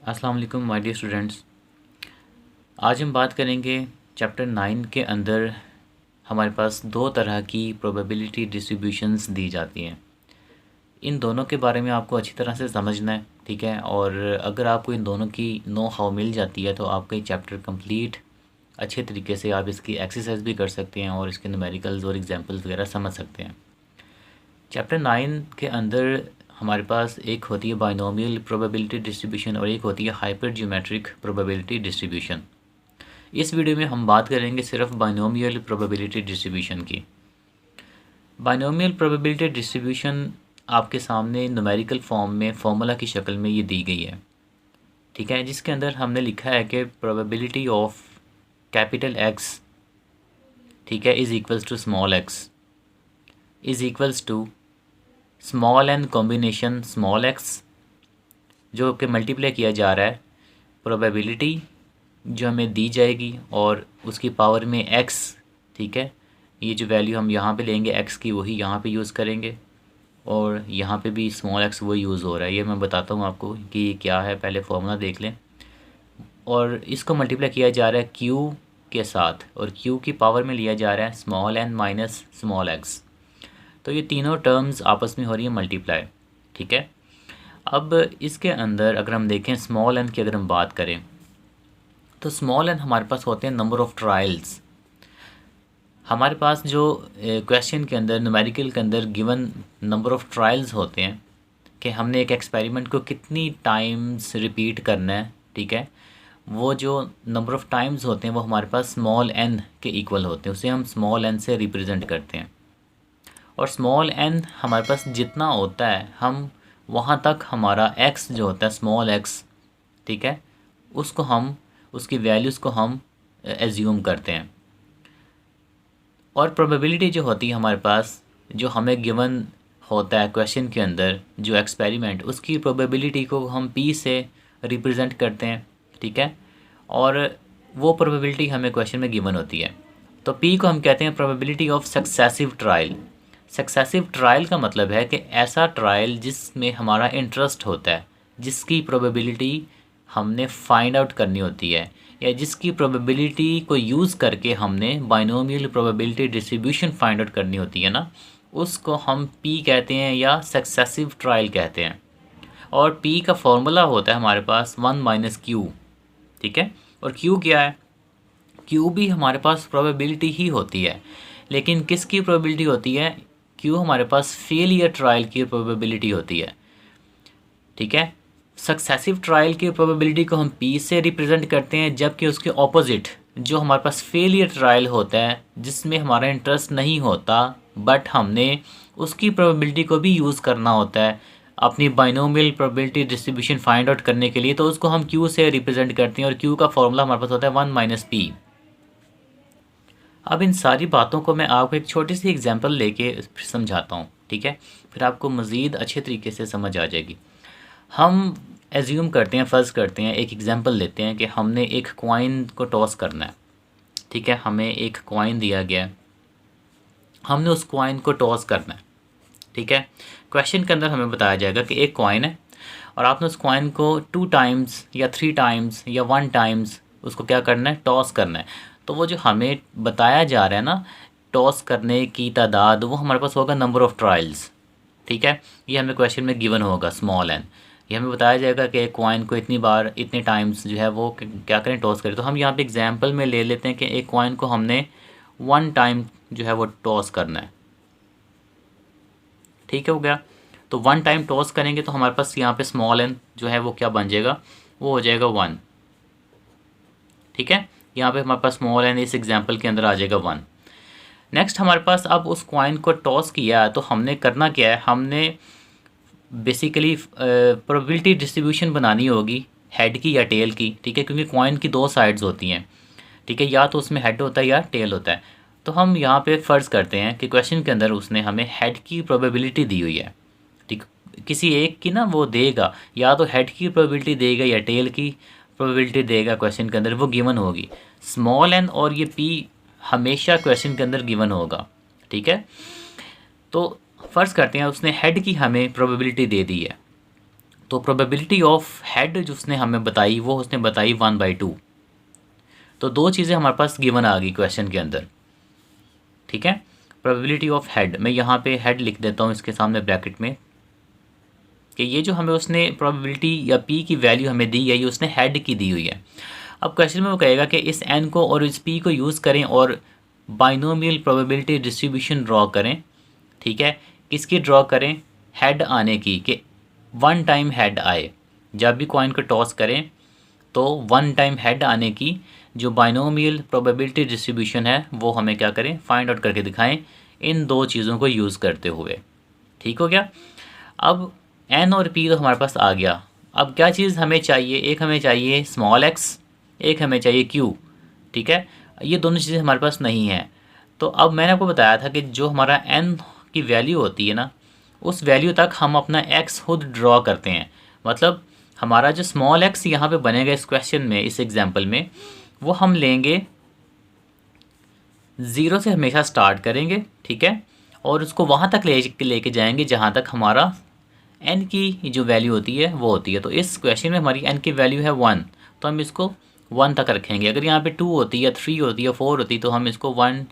अस्सलाम वालेकुम my dear students. आज हम बात करेंगे चैप्टर 9 के अंदर हमारे पास दो तरह की प्रोबेबिलिटी डिस्ट्रीब्यूशंस दी जाती हैं। इन दोनों के बारे में आपको अच्छी तरह से समझना है, ठीक है। और अगर आपको इन दोनों की नो हाउ मिल जाती है तो आपका ये चैप्टर कंप्लीट अच्छे तरीके से आप इसकी एक्सरसाइज भी कर सकते हैं और इसके न्यूमेरिकल्स और एग्जांपल्स वगैरह समझ सकते हैं। चैप्टर 9 के अंदर हमारे पास एक होती है बाइनोमियल प्रोबेबिलिटी डिस्ट्रीब्यूशन और एक होती है हाइपर ज्योमेट्रिक प्रोबेबिलिटी डिस्ट्रीब्यूशन। इस वीडियो में हम बात करेंगे सिर्फ बाइनोमियल प्रोबेबिलिटी डिस्ट्रीब्यूशन की। बाइनोमियल प्रोबेबिलिटी डिस्ट्रीब्यूशन आपके सामने न्यूमेरिकल फॉर्म में फॉर्मूला की शक्ल में ये दी गई है, ठीक है, जिसके अंदर हमने लिखा है कि प्रोबेबिलिटी ऑफ कैपिटल एक्स, ठीक है, is equals to small X is equals to small N combination small X, जो कि मल्टीप्लाई किया जा रहा है प्रोबेबिलिटी जो हमें दी जाएगी और उसकी पावर में एक्स, ठीक है। ये जो वैल्यू हम यहाँ पे लेंगे एक्स की वही यहाँ पे यूज़ करेंगे और यहाँ पे भी स्मॉल एक्स वही यूज़ हो रहा है। ये मैं बताता हूँ आपको कि ये क्या है, पहले फॉर्मूला देख लें। और इसको मल्टीप्लाई किया जा रहा है क्यू के साथ और क्यू की पावर में लिया जा रहा है small N minus small X. तो ये तीनों टर्म्स आपस में हो रही है मल्टीप्लाई, ठीक है। अब इसके अंदर अगर हम देखें स्मॉल एन की अगर हम बात करें तो स्मॉल एन हमारे पास होते हैं नंबर ऑफ़ ट्रायल्स। हमारे पास जो क्वेश्चन के अंदर न्यूमेरिकल के अंदर गिवन नंबर ऑफ़ ट्रायल्स होते हैं कि हमने एक एक्सपेरिमेंट को कितनी टाइम्स रिपीट करना है, ठीक है। वो जो नंबर ऑफ़ टाइम्स होते हैं वो हमारे पास स्मॉल एन के इक्वल होते हैं, उसे हम स्मॉल एन से रिप्रेजेंट करते हैं। और स्मॉल एन हमारे पास जितना होता है हम वहाँ तक हमारा एक्स जो होता है स्मॉल एक्स, ठीक है, उसको हम उसकी वैल्यूज़ को हम एज्यूम करते हैं। और प्रोबेबिलिटी जो होती है हमारे पास जो हमें गिवन होता है क्वेश्चन के अंदर जो एक्सपेरिमेंट, उसकी प्रोबेबिलिटी को हम पी से रिप्रेजेंट करते हैं, ठीक है। और वो प्रोबेबिलिटी हमें क्वेश्चन में गिवन होती है। तो पी को हम कहते हैं probability of successive trial. Successive trial का मतलब है कि ऐसा ट्रायल जिसमें हमारा इंटरेस्ट होता है, जिसकी प्रोबेबिलिटी हमने फाइंड आउट करनी होती है या जिसकी प्रोबेबिलिटी को यूज़ करके हमने binomial probability distribution find out करनी होती है ना, उसको हम पी कहते हैं या सक्सेसिव ट्रायल कहते हैं। और पी का फॉर्मूला होता है हमारे पास 1 माइनस क्यू, ठीक है। और क्यू क्या है? क्यू भी हमारे पास प्रोबेबिलिटी ही होती है, लेकिन किसकी प्रोबेबिलिटी होती है? क्यू हमारे पास फेलियर ट्रायल की प्रोबेबिलिटी होती है, ठीक है। सक्सेसिव ट्रायल की प्रोबेबिलिटी को हम पी से रिप्रेजेंट करते हैं, जबकि उसके ऑपोजिट जो हमारे पास फेलियर ट्रायल होता है जिसमें हमारा इंटरेस्ट नहीं होता बट हमने उसकी प्रोबेबिलिटी को भी यूज़ करना होता है अपनी binomial probability distribution find out करने के लिए, तो उसको हम क्यू से रिप्रेजेंट करते हैं और क्यू का फॉर्मूला हमारे पास होता है 1 माइनस पी। अब इन सारी बातों को मैं आपको एक छोटी सी एग्जांपल लेके समझाता हूँ, ठीक है, फिर आपको मज़ीद अच्छे तरीके से समझ आ जाएगी। हम एज्यूम करते हैं, फ़र्ज़ करते हैं, एक एग्जांपल लेते हैं कि हमने एक कॉइन को टॉस करना है, ठीक है। हमें एक कॉइन दिया गया है, हमने उस कॉइन को टॉस करना है, ठीक है। क्वेश्चन के अंदर हमें बताया जाएगा कि एक कॉइन है और आपने उस कॉइन को 2 टाइम्स या 3 टाइम्स या 1 टाइम्स उसको क्या करना है? टॉस करना है। तो वो जो हमें बताया जा रहा है ना टॉस करने की तादाद, वो हमारे पास होगा नंबर ऑफ़ ट्रायल्स, ठीक है। ये हमें क्वेश्चन में गिवन होगा स्मॉल एन। ये हमें बताया जाएगा कि एक कॉइन को इतनी बार इतने टाइम्स जो है वो क्या करें? टॉस करें। तो हम यहाँ पे एग्जांपल में ले लेते हैं कि एक कॉइन को हमने 1 टाइम जो है वो टॉस करना है, ठीक है, हो गया। तो 1 टाइम टॉस करेंगे तो हमारे पास यहाँ पे स्मॉल एन जो है वो क्या बन जाएगा? वो हो जाएगा 1, ठीक है। यहाँ पे हमारे पास स्मॉल एन इस एग्जांपल के अंदर आ जाएगा 1। नेक्स्ट हमारे पास अब उस कॉइन को टॉस किया तो हमने करना क्या है? हमने बेसिकली प्रोबेबिलिटी डिस्ट्रीब्यूशन बनानी होगी हेड की या टेल की, ठीक है, क्योंकि कॉइन की 2 साइड्स होती हैं, ठीक है, या तो उसमें हेड होता है या टेल होता है। तो हम यहाँ पे फ़र्ज़ करते हैं कि क्वेश्चन के अंदर उसने हमें हेड की प्रोबेबिलिटी दी हुई है, ठीक, किसी एक की ना वो देगा, या तो हेड की प्रोबेबिलिटी देगा या टेल की प्रोबेबिलिटी देगा, क्वेश्चन के अंदर वो गिवन होगी। स्मॉल एन और ये पी हमेशा क्वेश्चन के अंदर गिवन होगा, ठीक है। तो फ़र्ज़ करते हैं उसने हेड की हमें प्रोबेबिलिटी दे दी है तो प्रोबेबिलिटी ऑफ हेड जो उसने हमें बताई वो उसने बताई 1/2। तो दो चीज़ें हमारे पास गिवन आ गई क्वेश्चन के अंदर, ठीक है। प्रोबेबिलिटी ऑफ हेड, मैं यहाँ पे हेड लिख देता हूँ इसके सामने ब्रैकेट में, कि ये जो हमें उसने प्रोबेबिलिटी या पी की वैल्यू हमें दी है ये उसने हेड की दी हुई है। अब क्वेश्चन में वो कहेगा कि इस एन को और इस पी को यूज़ करें और बाइनोमियल प्रोबेबिलिटी डिस्ट्रीब्यूशन ड्रॉ करें, ठीक है। किसकी ड्रॉ करें? हेड आने की, कि वन टाइम हेड आए, जब भी कॉइन को टॉस करें तो वन टाइम हेड आने की जो बाइनोमियल प्रोबेबिलिटी डिस्ट्रीब्यूशन है वो हमें क्या करें, फाइंड आउट करके दिखाएं इन दो चीज़ों को यूज़ करते हुए। ठीक हो गया। अब एन और पी तो हमारे पास आ गया। अब क्या चीज़ हमें चाहिए? एक हमें चाहिए स्मॉल एक्स, एक हमें चाहिए क्यू, ठीक है। ये दोनों चीज़ें हमारे पास नहीं हैं। तो अब मैंने आपको बताया था कि जो हमारा एन की वैल्यू होती है ना, उस वैल्यू तक हम अपना एक्स खुद ड्रॉ करते हैं। मतलब हमारा जो स्मॉल एक्स यहाँ पे बनेगा इस क्वेश्चन में, इस एग्जांपल में, वो हम लेंगे ज़ीरो से, हमेशा स्टार्ट करेंगे, ठीक है। और उसको वहाँ तक लेके जाएंगे जहाँ तक हमारा एन की जो वैल्यू होती है वो होती है। तो इस क्वेश्चन में हमारी एन की वैल्यू है 1, तो हम इसको 1 तक रखेंगे। अगर यहाँ पे 2 होती है, 3 होती है, 4 होती, तो हम इसको 1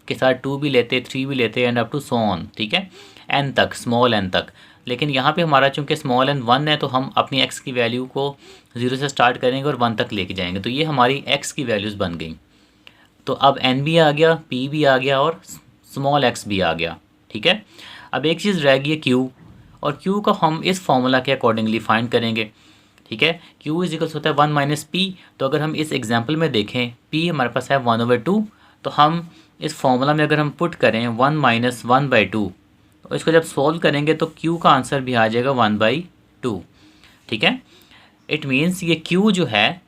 के साथ 2 भी लेते, 3 भी लेते, and up to so on, ठीक है, एन तक, स्मॉल एन तक। लेकिन यहाँ पे हमारा चूंकि स्मॉल एन 1 है तो हम अपनी एक्स की वैल्यू को 0 से स्टार्ट करेंगे और 1 तक लेके जाएंगे। तो ये हमारी एक्स की वैल्यूज़ बन गई। तो अब एन भी आ गया, पी भी आ गया और स्मॉल एक्स भी आ गया, ठीक है। अब एक चीज़ रह गई है क्यू, और क्यू को हम इस फॉर्मूला के अकॉर्डिंगली फाइंड करेंगे, ठीक है। क्यू इज इक्वल्स होता है 1 माइनस पी। तो अगर हम इस एग्जांपल में देखें, पी हमारे पास है 1/2, तो हम इस फॉर्मूला में अगर हम पुट करें 1 माइनस 1/2, तो इसको जब सॉल्व करेंगे तो क्यू का आंसर भी आ जाएगा 1/2, ठीक है। इट मीन्स ये क्यू जो है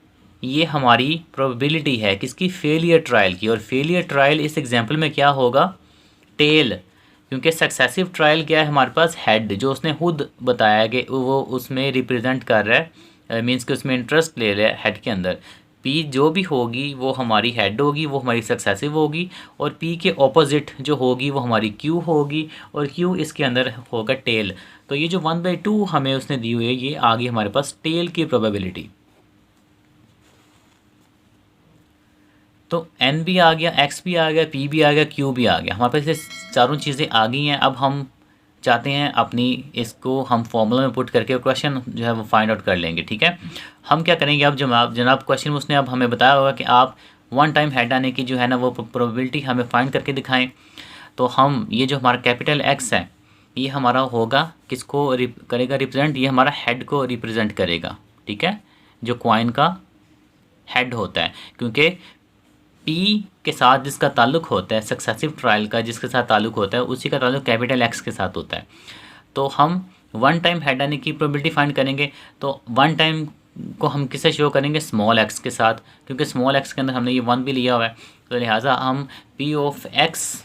ये हमारी प्रोबेबिलिटी है किसकी? फेलियर ट्रायल की। और फेलियर ट्रायल इस एग्जांपल में क्या होगा? टेल, क्योंकि सक्सेसिव ट्रायल क्या है हमारे पास? हेड, जो उसने खुद बताया कि वो उसमें रिप्रेजेंट कर रहा है, मीन्स कि उसमें इंटरेस्ट ले रहा है हेड के अंदर। पी जो भी होगी वो हमारी हेड होगी, वो हमारी सक्सेसिव होगी, और पी के ऑपोजिट जो होगी वो हमारी क्यू होगी, और क्यू इसके अंदर होगा टेल। तो ये जो 1/2 हमें उसने दी हुई है ये आ गई हमारे पास टेल की प्रोबेबिलिटी। तो एन भी आ गया, एक्स भी आ गया, पी भी आ गया, क्यू भी आ गया, हमारे पास ये चारों चीज़ें आ गई हैं। अब हम चाहते हैं अपनी इसको हम फॉर्मूला में पुट करके क्वेश्चन जो है वो फाइंड आउट कर लेंगे, ठीक है। हम क्या करेंगे? अब जनाब क्वेश्चन में उसने अब हमें बताया होगा कि आप वन टाइम हेड आने की जो है ना वो प्रोबेबिलिटी हमें फाइंड करके दिखाएं। तो हम ये जो हमारा कैपिटल एक्स है ये हमारा होगा किसको करेगा रिप्रेजेंट? ये हमारा हेड को रिप्रेजेंट करेगा, ठीक है, जो कॉइन का हेड होता है। क्योंकि पी के साथ जिसका ताल्लुक होता है, सक्सेसिव ट्रायल का जिसके साथ ताल्लुक होता है, उसी का ताल्लुक कैपिटल एक्स के साथ होता है। तो हम वन टाइम हेड आने की प्रोबेबिलिटी फाइंड करेंगे। तो वन टाइम को हम किससे शो करेंगे? स्मॉल एक्स के साथ, क्योंकि स्मॉल एक्स के अंदर हमने ये 1 भी लिया हुआ है। तो लिहाजा हम पी ऑफ एक्स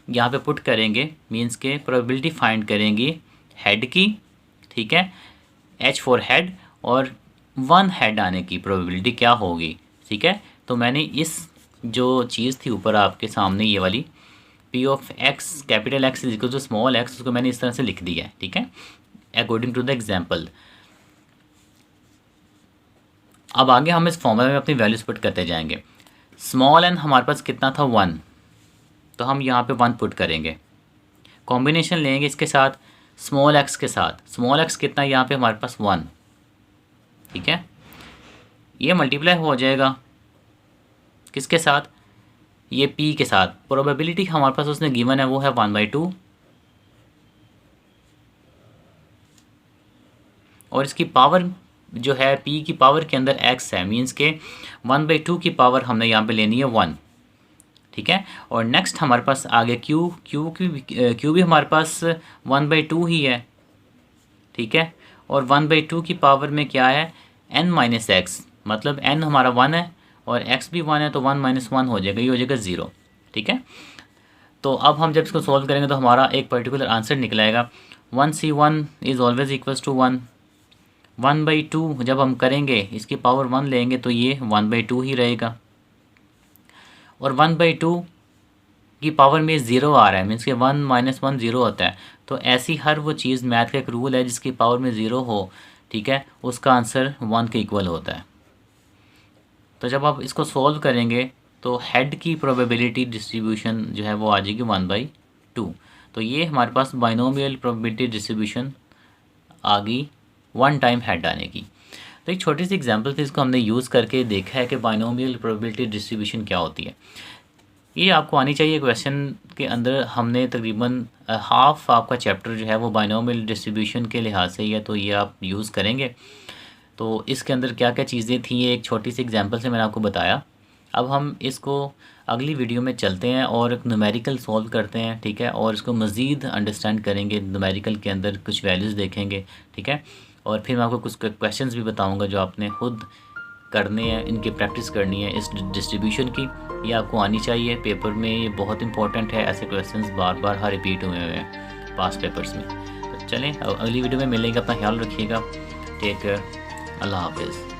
यहाँ पे पुट करेंगे, मीन्स के प्रोबेबिलिटी फाइंड करेंगे हेड की, ठीक है, एच फॉर हेड, और 1 हेड आने की प्रोबेबिलिटी क्या होगी, ठीक है। तो मैंने इस जो चीज़ थी ऊपर आपके सामने ये वाली P of X capital X is equal to small X, उसको मैंने इस तरह से लिख दिया है, ठीक है, अकॉर्डिंग टू द एग्जांपल। अब आगे हम इस फॉर्मूला में अपनी वैल्यूज पुट करते जाएंगे। स्मॉल एन हमारे पास कितना था? 1, तो हम यहाँ पे 1 पुट करेंगे। कॉम्बिनेशन लेंगे इसके साथ स्मॉल एक्स के साथ, स्मॉल एक्स कितना यहाँ पे हमारे पास? 1, ठीक है। ये मल्टीप्लाई हो जाएगा किसके साथ? ये p के साथ। प्रोबेबिलिटी हमारे पास उसने गिवन है वो है 1/2, और इसकी पावर जो है p की पावर के अंदर x है, मींस के 1/2 की पावर हमने यहाँ पे लेनी है 1, ठीक है। और नेक्स्ट हमारे पास आगे क्यू भी हमारे पास 1/2 ही है, ठीक है। और 1/2 की पावर में क्या है? n माइनस एक्स, मतलब n हमारा 1 है और x भी 1 है, तो 1 माइनस 1 हो जाएगा, ये हो जाएगा 0, ठीक है। तो अब हम जब इसको सॉल्व करेंगे तो हमारा एक पर्टिकुलर आंसर निकलेगा 1c1 is always equals to 1। 1/2 जब हम करेंगे इसकी पावर 1 लेंगे तो ये 1/2 ही रहेगा, और 1/2 की पावर में 0 आ रहा है, मीन्स कि 1 माइनस 1 0 होता है। तो ऐसी हर वो चीज़, मैथ का एक रूल है जिसकी पावर में 0 हो, ठीक है, उसका आंसर 1 के इक्वल होता है। तो जब आप इसको सॉल्व करेंगे तो हेड की प्रोबेबिलिटी डिस्ट्रीब्यूशन जो है वो आ जाएगी 1/2। तो ये हमारे पास बाइनोमियल प्रोबेबिलिटी डिस्ट्रीब्यूशन आ गई 1 टाइम हेड आने की। तो एक छोटी सी एग्जांपल थी, इसको हमने यूज़ करके देखा है कि बाइनोमियल प्रोबेबिलिटी डिस्ट्रीब्यूशन क्या होती है। ये आपको आनी चाहिए। क्वेश्चन के अंदर हमने तकरीबन हाफ आपका चैप्टर जो है वो बाइनोमियल डिस्ट्रीब्यूशन के लिहाज से ही है, तो ये आप यूज़ करेंगे। तो इसके अंदर क्या क्या चीज़ें थी, ये एक छोटी सी एग्जांपल से मैंने आपको बताया। अब हम इसको अगली वीडियो में चलते हैं और एक न्यूमेरिकल सॉल्व करते हैं, ठीक है, और इसको मज़ीद अंडरस्टैंड करेंगे। न्यूमेरिकल के अंदर कुछ वैल्यूज़ देखेंगे, ठीक है, और फिर मैं आपको कुछ क्वेश्चंस भी बताऊंगा जो आपने खुद करने हैं, इनकी प्रैक्टिस करनी है इस डिस्ट्रीब्यूशन की। ये आपको आनी चाहिए, पेपर में ये बहुत इंपॉर्टेंट है। ऐसे क्वेश्चंस बार बार हर रिपीट हुए हुए हैं पास्ट पेपर्स में। तो चलें अगली वीडियो में मिलेंगे, अपना ख्याल रखिएगा, टेक केयर, अल्लाह हाफिज़।